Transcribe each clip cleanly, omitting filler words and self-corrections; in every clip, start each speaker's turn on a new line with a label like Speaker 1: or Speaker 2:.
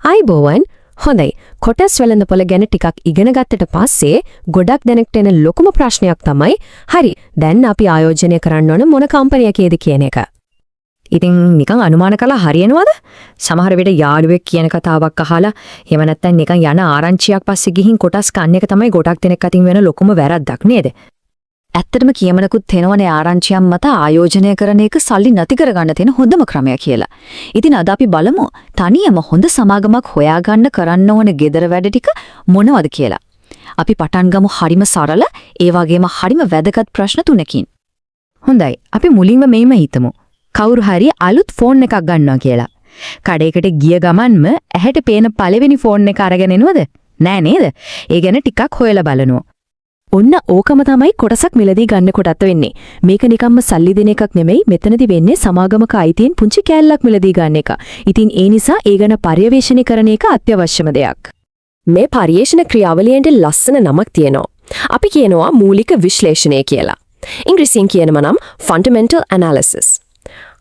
Speaker 1: ආයිබෝවන් හොඳයි කොටස් වෙළඳපොළ ගැන ටිකක් ඉගෙන ගත්තට පස්සේ ගොඩක් දෙනෙක්ට එන ලොකුම ප්‍රශ්නයක් තමයි හරි දැන් අපි ආයෝජනය කරන්න ඕන මොන කම්පැනියකේද කියන එක.
Speaker 2: ඉතින් නිකන් අනුමාන කළා හරියනවද? සමහර විට යාළුවෙක් කියන කතාවක් අහලා එහෙම නැත්නම් නිකන් යන ආරංචියක් පස්සේ ගිහින් කොටස් කන්න එක තමයි ගොඩක් දෙනෙක් අතින් වෙන ලොකුම වැරද්දක් නේද? ඇත්තටම කියමනකුත් තේනවනේ ආරංචියන් මත ආයෝජනය කරන එක සල්ලි නැති කරගන්න තියෙන හොඳම ක්‍රමය කියලා. ඉතින් අද අපි බලමු තනියම හොඳ සමාගමක් හොයාගන්න කරන්න ඕන gedara වැඩ ටික මොනවද කියලා. අපි පටන් ගමු හරිම සරල ඒ වගේම හරිම වැදගත් ප්‍රශ්න තුනකින්. හොඳයි අපි මුලින්ම මේම හිතමු. කවුරු හරි අලුත් ෆෝන් එකක් ගන්නවා කියලා. කඩේකට ගිය ගමන්ම ඇහැට පේන පළවෙනි ෆෝන් එක අරගෙන එනවද? නෑ නේද? ඒ ගැන ටිකක් හොයලා බලනවා.
Speaker 1: ඔන්න ඕකම තමයි කොටසක් මිලදී ගන්න කොටත් වෙන්නේ. මේක නිකම්ම සල්ලි දෙන එකක් නෙමෙයි මෙතනදි වෙන්නේ සමාගමක අයිතීන් පුංචි කෑල්ලක් මිලදී ගන්න එක. ඉතින් ඒ නිසා ඒ ගැන පර්යවේෂණය කරන එක අත්‍යවශ්‍යම දෙයක්. මේ පර්යේෂණ ක්‍රියාවලියෙන්ට ලස්සන නමක් තියෙනවා. අපි කියනවා මූලික විශ්ලේෂණය කියලා. ඉංග්‍රීසියෙන් කියනම නම් fundamental analysis.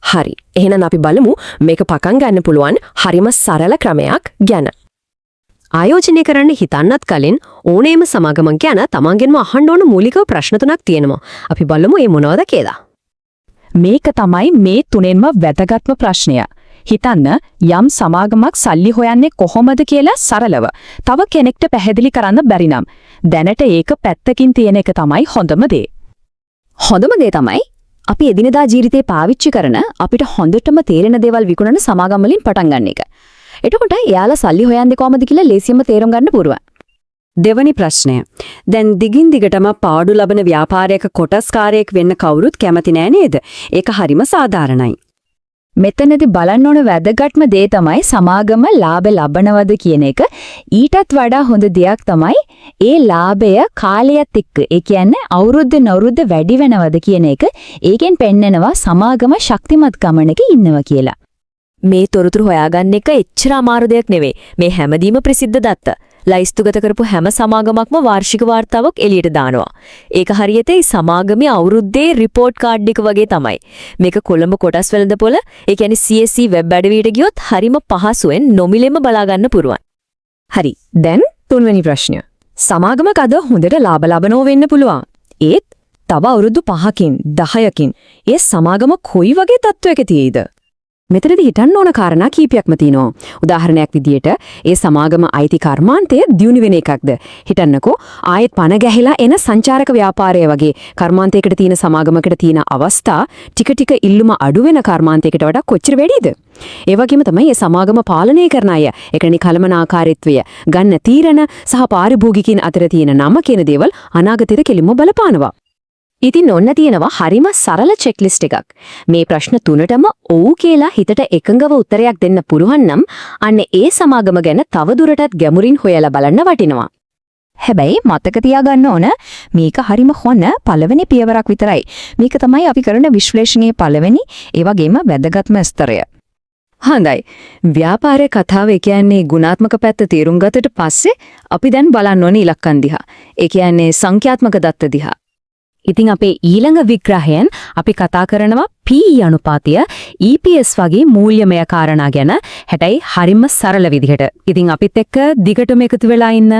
Speaker 1: හරි. එහෙනම් අපි බලමු මේක පටන් ගන්න පුළුවන් හරිම සරල ක්‍රමයක් ගැන. ආයෝජනය කරන්න හිතන්නත් කලින් ඕනෑම සමාගමක් ගැන තමන්ගෙන්ම අහන්න ඕන මූලික ප්‍රශ්න තුනක් තියෙනවා. අපි බලමු මේ මොනවද කියලා.
Speaker 3: මේක තමයි මේ තුනෙන්ම වැදගත්ම ප්‍රශ්නය. හිතන්න යම් සමාගමක් සල්ලි හොයන්නේ කොහොමද කියලා සරලව. තව කෙනෙක්ට පැහැදිලි කරන්න බැරි නම් දැනට ඒක පැත්තකින් තියෙන එක තමයි හොඳම දේ.
Speaker 2: හොඳම දේ තමයි අපි එදිනදා ජීවිතේ පාවිච්චි කරන අපිට හොඳටම තේරෙන දේවල් විකුණන සමාගම් වලින් පටන් ගන්න එක. එතකොට එයාලා සල්ලි හොයන්නේ කොහමද කියලා ලේසියෙන්ම තේරුම් ගන්න පුරුවන්.
Speaker 4: දෙවැනි ප්‍රශ්නය. දැන් දිගින් දිගටම පාඩු ලබන ව්‍යාපාරයක කොටස්කාරයෙක් වෙන්න කවුරුත් කැමති නෑ නේද? ඒක හරිම සාධාරණයි.
Speaker 3: මෙතනදී බලන්න ඕන වැදගත්ම දේ තමයි සමාගම ලාභ ලබනවද කියන එක. ඊටත් වඩා හොඳ දෙයක් තමයි ඒ ලාභය කාලයත් එක්ක ඒ කියන්නේ අවුරුද්ද වැඩි වෙනවද කියන එක. ඒකෙන් පෙන්නනවා සමාගම ශක්තිමත් ගමනක ඉන්නවා කියලා.
Speaker 1: මේ තොරතුරු හොයාගන්න එක එච්චර අමාරු දෙයක් නෙවෙයි. මේ හැමදීම ප්‍රසිද්ධ දත්ත. ලයිස්තුගත කරපු හැම සමාගමක්ම වාර්ෂික වාර්තාවක් එළියට දානවා. ඒක හරියට ඒ සමාගමේ අවුරුද්දේ රිපෝට් කාඩ් එක වගේ තමයි. මේක කොළඹ කොටස් වෙළඳපොළ, ඒ කියන්නේ CSC වෙබ් අඩවියට ගියොත් හරිම පහසුවෙන් නොමිලෙම බලා ගන්න පුරුවන්.
Speaker 2: හරි. දැන් තුන්වෙනි ප්‍රශ්නය. සමාගමක අද හොඳට ලාභ ලබනව වෙන්න පුළුවන්. ඒත් තව අවුරුදු 5කින් 10කින් ඒ සමාගම කොයි වගේ තත්වයක තියෙයිද? මෙතනදී හිතන්න ඕන කාරණා කීපයක්ම තියෙනවා. උදාහරණයක් විදියට ඒ සමාගම අයිති කර්මාන්තය දියුණු වෙන එකක්ද? හිතන්නකෝ ආයෙත් පණ ගැහිලා එන සංචාරක ව්‍යාපාරය වගේ කර්මාන්තයකට තියෙන සමාගමකට තියෙන අවස්ථා ටික ටික ඉල්ලුම අඩු වෙන කර්මාන්තයකට වඩා කොච්චර වැඩිද? ඒ වගේම තමයි මේ සමාගම පාලනය කරන අය එකනි කලමනාකාරීත්වය ගන්න තීරණ සහ පාරිභෝගිකින් අතර තියෙන නම කියන දේවල් අනාගතයට කෙලින්ම බලපානවා. ඉතින් ඔන්න තියෙනවා හරිම සරල චෙක්ලිස්ට් එකක්. මේ ප්‍රශ්න තුනටම ඔව් කියලා හිතට එකඟව උත්තරයක් දෙන්න පුරුවන් නම් අන්න ඒ සමාගම ගැන තව දුරටත් ගැඹුරින් හොයලා බලන්න වටිනවා.
Speaker 3: හැබැයි මතක තියාගන්න ඕන මේක හරිම හොන පළවෙනි පියවරක් විතරයි. මේක තමයි අපි කරන විශ්ලේෂණයේ පළවෙනි ඒ වගේම වැදගත්ම ස්තරය.
Speaker 2: හොඳයි. ව්‍යාපාර කතාව කියන්නේ ගුණාත්මක පැත්ත තේරුම් ගත්තට පස්සේ අපි දැන් බලන්න ඕනේ ඉලක්කම් දිහා. ඒ කියන්නේ සංඛ්‍යාත්මක දත්ත දිහා.
Speaker 1: ඉතින් අපේ ඊළඟ විග්‍රහයෙන් අපි කතා කරනවා PE අනුපාතය EPS වගේ මූල්‍යමය කාරණා ගැන. හැබැයි හරිම සරල විදිහට. ඉතින් අපිත් එක්ක දිගටම එකතු වෙලා ඉන්න